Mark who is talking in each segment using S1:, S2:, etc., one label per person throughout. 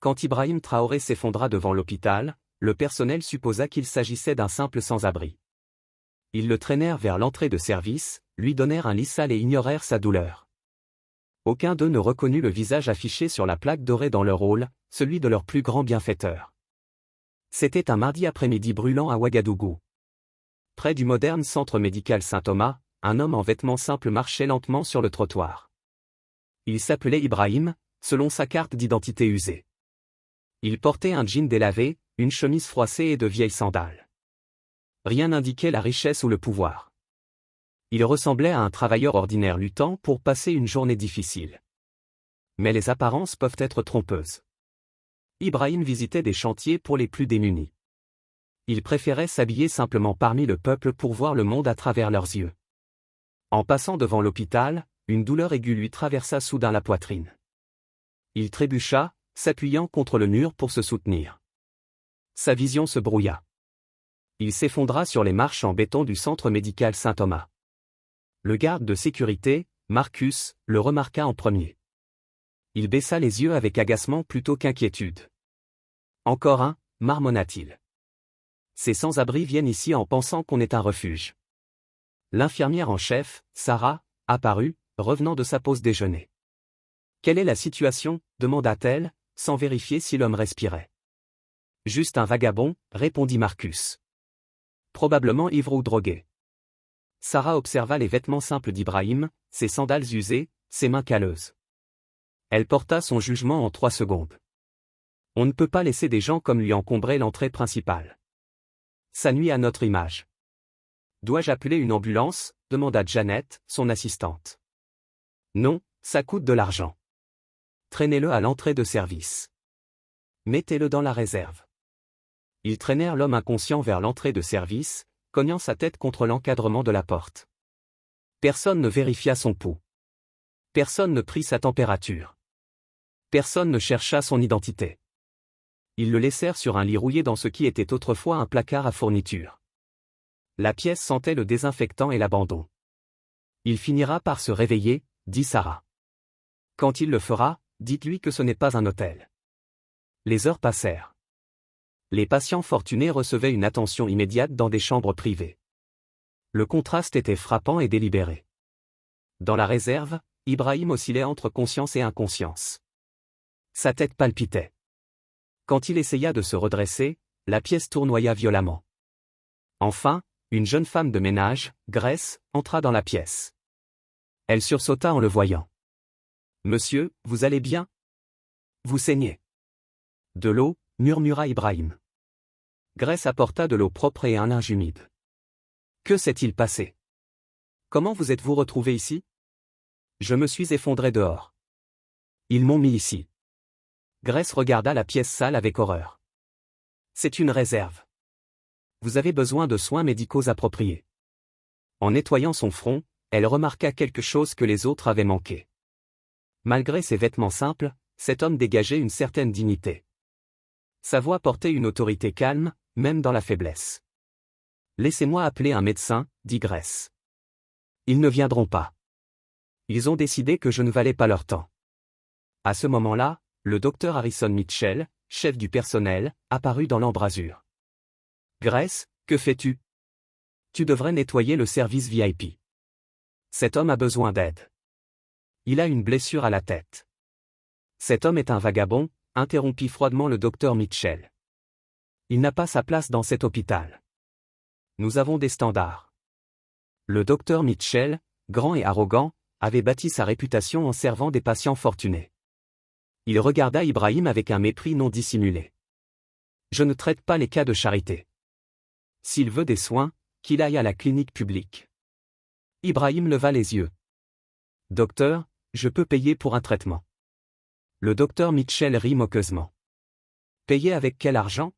S1: Quand Ibrahim Traoré s'effondra devant l'hôpital, le personnel supposa qu'il s'agissait d'un simple sans-abri. Ils le traînèrent vers l'entrée de service, lui donnèrent un lit sale et ignorèrent sa douleur. Aucun d'eux ne reconnut le visage affiché sur la plaque dorée dans leur hall, celui de leur plus grand bienfaiteur. C'était un mardi après-midi brûlant à Ouagadougou. Près du moderne centre médical Saint-Thomas, un homme en vêtements simples marchait lentement sur le trottoir. Il s'appelait Ibrahim, selon sa carte d'identité usée. Il portait un jean délavé, une chemise froissée et de vieilles sandales. Rien n'indiquait la richesse ou le pouvoir. Il ressemblait à un travailleur ordinaire luttant pour passer une journée difficile. Mais les apparences peuvent être trompeuses. Ibrahim visitait des chantiers pour les plus démunis. Il préférait s'habiller simplement parmi le peuple pour voir le monde à travers leurs yeux. En passant devant l'hôpital, une douleur aiguë lui traversa soudain la poitrine. Il trébucha, s'appuyant contre le mur pour se soutenir. Sa vision se brouilla. Il s'effondra sur les marches en béton du centre médical Saint-Thomas. Le garde de sécurité, Marcus, le remarqua en premier. Il baissa les yeux avec agacement plutôt qu'inquiétude. Encore un, marmonna-t-il. Ces sans-abri viennent ici en pensant qu'on est un refuge. L'infirmière en chef, Sarah, apparut, revenant de sa pause déjeuner. Quelle est la situation, demanda-t-elle, sans vérifier si l'homme respirait. Juste un vagabond, répondit Marcus. Probablement ivre ou drogué. Sarah observa les vêtements simples d'Ibrahim, ses sandales usées, ses mains calleuses. Elle porta son jugement en 3 secondes. On ne peut pas laisser des gens comme lui encombrer l'entrée principale. Ça nuit à notre image. Dois-je appeler une ambulance, demanda Janet, son assistante. Non, ça coûte de l'argent. Traînez-le à l'entrée de service. Mettez-le dans la réserve. Ils traînèrent l'homme inconscient vers l'entrée de service, cognant sa tête contre l'encadrement de la porte. Personne ne vérifia son pouls. Personne ne prit sa température. Personne ne chercha son identité. Ils le laissèrent sur un lit rouillé dans ce qui était autrefois un placard à fournitures. La pièce sentait le désinfectant et l'abandon. Il finira par se réveiller, dit Sarah. Quand il le fera, dites-lui que ce n'est pas un hôtel. Les heures passèrent. Les patients fortunés recevaient une attention immédiate dans des chambres privées. Le contraste était frappant et délibéré. Dans la réserve, Ibrahim oscillait entre conscience et inconscience. Sa tête palpitait. Quand il essaya de se redresser, la pièce tournoya violemment. Enfin, une jeune femme de ménage, Grace, entra dans la pièce. Elle sursauta en le voyant. « Monsieur, vous allez bien ? Vous saignez. » « De l'eau, » murmura Ibrahim. Grace apporta de l'eau propre et un linge humide. « Que s'est-il passé ? Comment vous êtes-vous retrouvé ici ? » Je me suis effondré dehors. Ils m'ont mis ici. Grace regarda la pièce sale avec horreur. C'est une réserve. Vous avez besoin de soins médicaux appropriés. En nettoyant son front, elle remarqua quelque chose que les autres avaient manqué. Malgré ses vêtements simples, cet homme dégageait une certaine dignité. Sa voix portait une autorité calme, même dans la faiblesse. « Laissez-moi appeler un médecin, » dit Grace. « Ils ne viendront pas. Ils ont décidé que je ne valais pas leur temps. » À ce moment-là, le docteur Harrison Mitchell, chef du personnel, apparut dans l'embrasure. « Grace, que fais-tu ? Tu devrais nettoyer le service VIP. Cet homme a besoin d'aide. Il a une blessure à la tête. » Cet homme est un vagabond, interrompit froidement le docteur Mitchell. Il n'a pas sa place dans cet hôpital. Nous avons des standards. Le docteur Mitchell, grand et arrogant, avait bâti sa réputation en servant des patients fortunés. Il regarda Ibrahim avec un mépris non dissimulé. Je ne traite pas les cas de charité. S'il veut des soins, qu'il aille à la clinique publique. Ibrahim leva les yeux. Docteur, je peux payer pour un traitement. Le docteur Mitchell rit moqueusement. Payer avec quel argent ?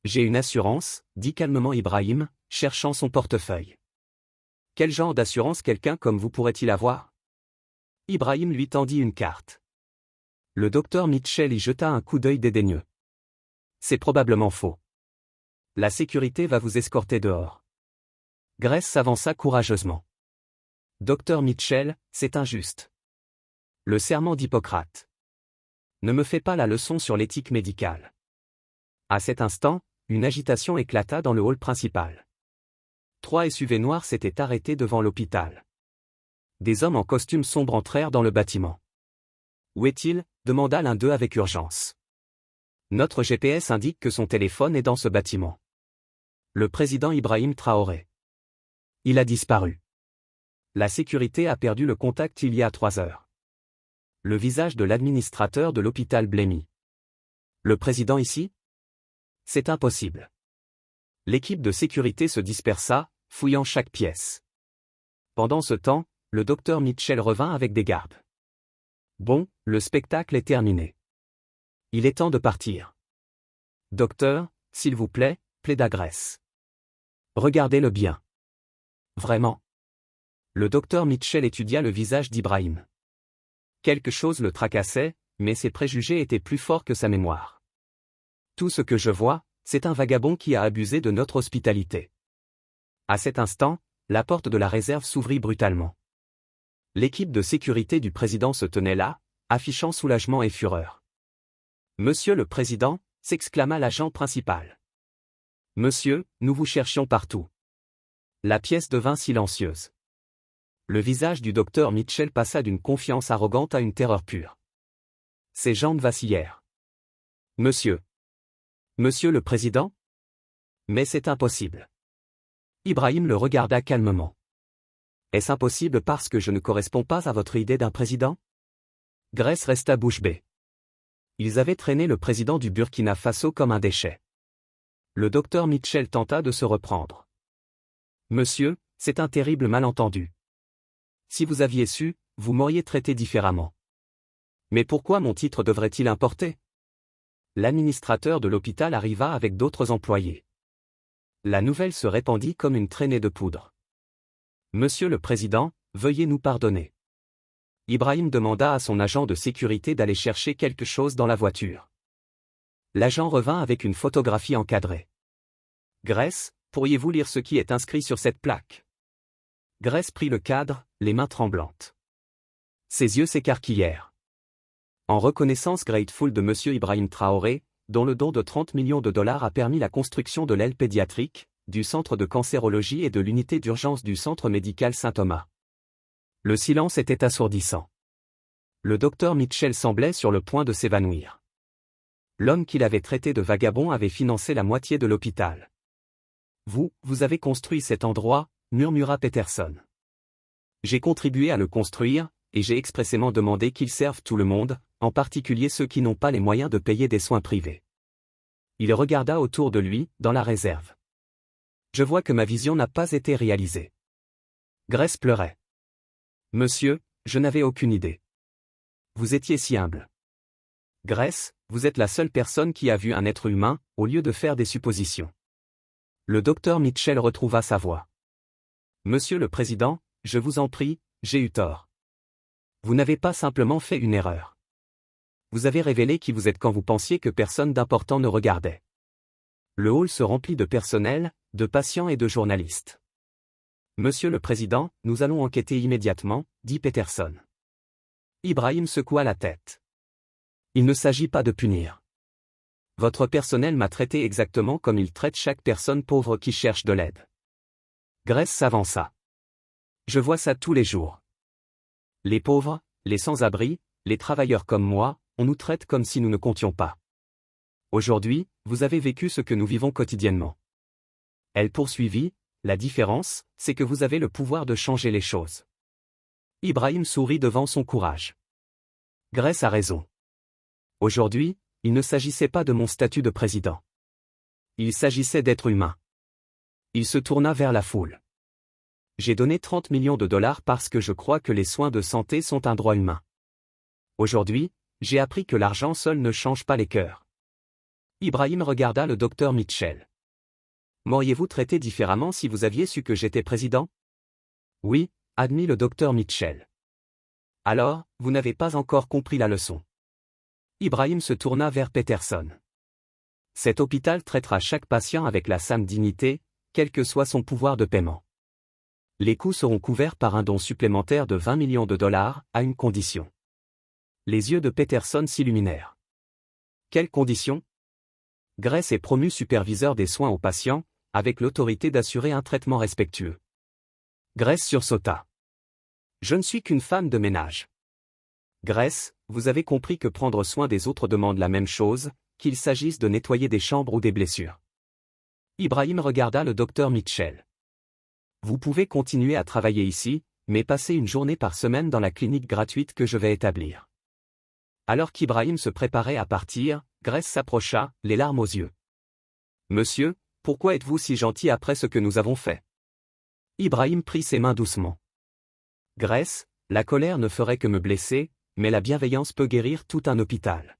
S1: J'ai une assurance, dit calmement Ibrahim, cherchant son portefeuille. Quel genre d'assurance quelqu'un comme vous pourrait-il avoir ? Ibrahim lui tendit une carte. Le docteur Mitchell y jeta un coup d'œil dédaigneux. C'est probablement faux. La sécurité va vous escorter dehors. Grace s'avança courageusement. Docteur Mitchell, c'est injuste. Le serment d'Hippocrate. Ne me fais pas la leçon sur l'éthique médicale. À cet instant, une agitation éclata dans le hall principal. 3 SUV noirs s'étaient arrêtés devant l'hôpital. Des hommes en costume sombre entrèrent dans le bâtiment. « Où est-il » demanda l'un d'eux avec urgence. « Notre GPS indique que son téléphone est dans ce bâtiment. » Le président Ibrahim Traoré. Il a disparu. La sécurité a perdu le contact il y a 3 heures. Le visage de l'administrateur de l'hôpital blêmit. Le président ici ? C'est impossible. L'équipe de sécurité se dispersa, fouillant chaque pièce. Pendant ce temps, le docteur Mitchell revint avec des gardes. Bon, le spectacle est terminé. Il est temps de partir. Docteur, s'il vous plaît, plaida Grace. Regardez-le bien. Vraiment. Le docteur Mitchell étudia le visage d'Ibrahim. Quelque chose le tracassait, mais ses préjugés étaient plus forts que sa mémoire. Tout ce que je vois, c'est un vagabond qui a abusé de notre hospitalité. À cet instant, la porte de la réserve s'ouvrit brutalement. L'équipe de sécurité du président se tenait là, affichant soulagement et fureur. « Monsieur le Président » s'exclama l'agent principal. « Monsieur, nous vous cherchions partout. » La pièce devint silencieuse. Le visage du docteur Mitchell passa d'une confiance arrogante à une terreur pure. Ses jambes vacillèrent. « Monsieur. Monsieur le Président ? Mais c'est impossible. » Ibrahim le regarda calmement. « Est-ce impossible parce que je ne corresponds pas à votre idée d'un président ?» Grace resta bouche bée. Ils avaient traîné le président du Burkina Faso comme un déchet. Le docteur Mitchell tenta de se reprendre. « Monsieur, c'est un terrible malentendu. Si vous aviez su, vous m'auriez traité différemment. Mais pourquoi mon titre devrait-il importer ? » L'administrateur de l'hôpital arriva avec d'autres employés. La nouvelle se répandit comme une traînée de poudre. « Monsieur le Président, veuillez nous pardonner. » Ibrahim demanda à son agent de sécurité d'aller chercher quelque chose dans la voiture. L'agent revint avec une photographie encadrée. « Grace, pourriez-vous lire ce qui est inscrit sur cette plaque ?» Grace prit le cadre, les mains tremblantes. Ses yeux s'écarquillèrent. En reconnaissance grateful de M. Ibrahim Traoré, dont le don de 30 millions de dollars a permis la construction de l'aile pédiatrique, du centre de cancérologie et de l'unité d'urgence du centre médical Saint-Thomas. Le silence était assourdissant. Le docteur Mitchell semblait sur le point de s'évanouir. L'homme qu'il avait traité de vagabond avait financé la moitié de l'hôpital. « Vous avez construit cet endroit » murmura Peterson. « J'ai contribué à le construire, et j'ai expressément demandé qu'il serve tout le monde, en particulier ceux qui n'ont pas les moyens de payer des soins privés. » Il regarda autour de lui, dans la réserve. « Je vois que ma vision n'a pas été réalisée. » Grace pleurait. « Monsieur, je n'avais aucune idée. Vous étiez si humble. » Grace, vous êtes la seule personne qui a vu un être humain, au lieu de faire des suppositions. Le docteur Mitchell retrouva sa voix. « Monsieur le Président, je vous en prie, j'ai eu tort. Vous n'avez pas simplement fait une erreur. Vous avez révélé qui vous êtes quand vous pensiez que personne d'important ne regardait. » Le hall se remplit de personnel, de patients et de journalistes. « Monsieur le Président, nous allons enquêter immédiatement, » dit Peterson. Ibrahim secoua la tête. « Il ne s'agit pas de punir. Votre personnel m'a traité exactement comme il traite chaque personne pauvre qui cherche de l'aide. » Grace s'avança. « Je vois ça tous les jours. Les pauvres, les sans-abri, les travailleurs comme moi, on nous traite comme si nous ne comptions pas. Aujourd'hui, vous avez vécu ce que nous vivons quotidiennement. » Elle poursuivit, « La différence, c'est que vous avez le pouvoir de changer les choses. » Ibrahim sourit devant son courage. Grace a raison. Aujourd'hui, il ne s'agissait pas de mon statut de président. Il s'agissait d'être humain. Il se tourna vers la foule. J'ai donné 30 millions de dollars parce que je crois que les soins de santé sont un droit humain. Aujourd'hui, j'ai appris que l'argent seul ne change pas les cœurs. Ibrahim regarda le docteur Mitchell. M'auriez-vous traité différemment si vous aviez su que j'étais président ? Oui, admit le docteur Mitchell. Alors, vous n'avez pas encore compris la leçon. Ibrahim se tourna vers Peterson. Cet hôpital traitera chaque patient avec la même dignité, quel que soit son pouvoir de paiement. Les coûts seront couverts par un don supplémentaire de 20 millions de dollars, à une condition. Les yeux de Peterson s'illuminèrent. Quelles conditions? Grace est promu superviseur des soins aux patients, avec l'autorité d'assurer un traitement respectueux. Grace sursauta. Je ne suis qu'une femme de ménage. Grace, vous avez compris que prendre soin des autres demande la même chose, qu'il s'agisse de nettoyer des chambres ou des blessures. Ibrahim regarda le docteur Mitchell. Vous pouvez continuer à travailler ici, mais passez une journée par semaine dans la clinique gratuite que je vais établir. Alors qu'Ibrahim se préparait à partir, Grace s'approcha, les larmes aux yeux. Monsieur, pourquoi êtes-vous si gentil après ce que nous avons fait? Ibrahim prit ses mains doucement. Grace, la colère ne ferait que me blesser, mais la bienveillance peut guérir tout un hôpital.